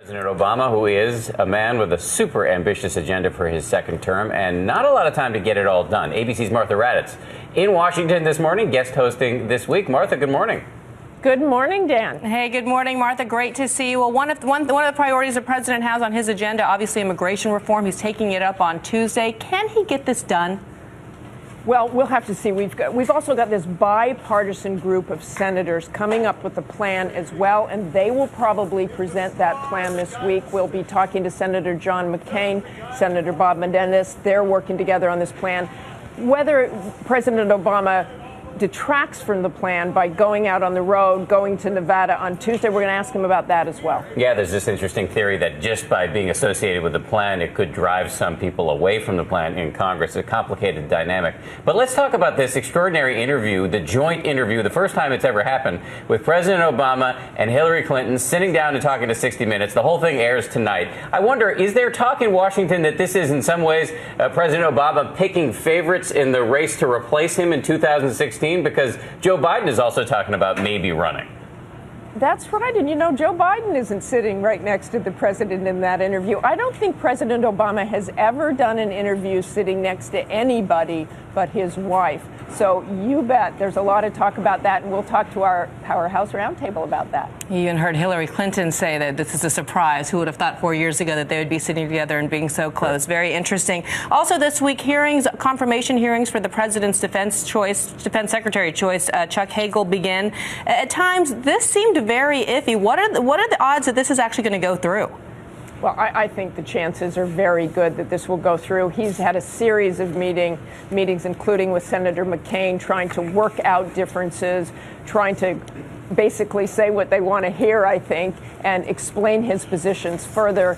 President Obama, who is a man with a super ambitious agenda for his second term and not a lot of time to get it all done. ABC's Martha Raddatz in Washington this morning, guest hosting this week. Martha, good morning. Good morning, Dan. Hey, good morning, Martha. Great to see you. Well, one of the priorities the president has on his agenda, obviously immigration reform. He's taking it up on Tuesday. Can he get this done? Well, we'll have to see. We've also got this bipartisan group of senators coming up with a plan as well, and they will probably present that plan this week. We'll be talking to Senator John McCain, Senator Bob Menendez. They're working together on this plan. Whether President Obama detracts from the plan by going out on the road, going to Nevada on Tuesday, we're going to ask him about that as well. Yeah, there's this interesting theory that just by being associated with the plan, it could drive some people away from the plan in Congress. A complicated dynamic. But let's talk about this extraordinary interview, the joint interview, the first time it's ever happened, with President Obama and Hillary Clinton sitting down and talking to 60 Minutes. The whole thing airs tonight. I wonder, is there talk in Washington that this is in some ways President Obama picking favorites in the race to replace him in 2016? Because Joe Biden is also talking about maybe running. That's right. And, you know, Joe Biden isn't sitting right next to the president in that interview. I don't think President Obama has ever done an interview sitting next to anybody but his wife. So you bet there's a lot of talk about that, and we'll talk to our House Roundtable about that. You even heard Hillary Clinton say that this is a surprise. Who would have thought 4 years ago that they would be sitting together and being so close? Very interesting. Also this week, confirmation hearings for the president's defense secretary choice, Chuck Hagel, begin. At times, this seemed very iffy. What are the odds that this is actually going to go through? Well, I think the chances are very good that this will go through. He's had a series of meetings, including with Senator McCain, trying to work out differences, trying to basically say what they want to hear, I think, and explain his positions further.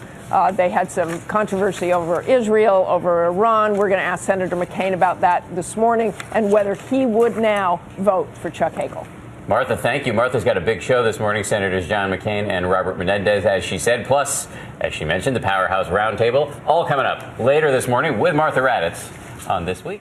They had some controversy over Israel, over Iran. We're going to ask Senator McCain about that this morning and whether he would now vote for Chuck Hagel. Martha, thank you. Martha's got a big show this morning. Senators John McCain and Robert Menendez, as she said, plus, as she mentioned, the Powerhouse Roundtable, all coming up later this morning with Martha Raddatz on This Week.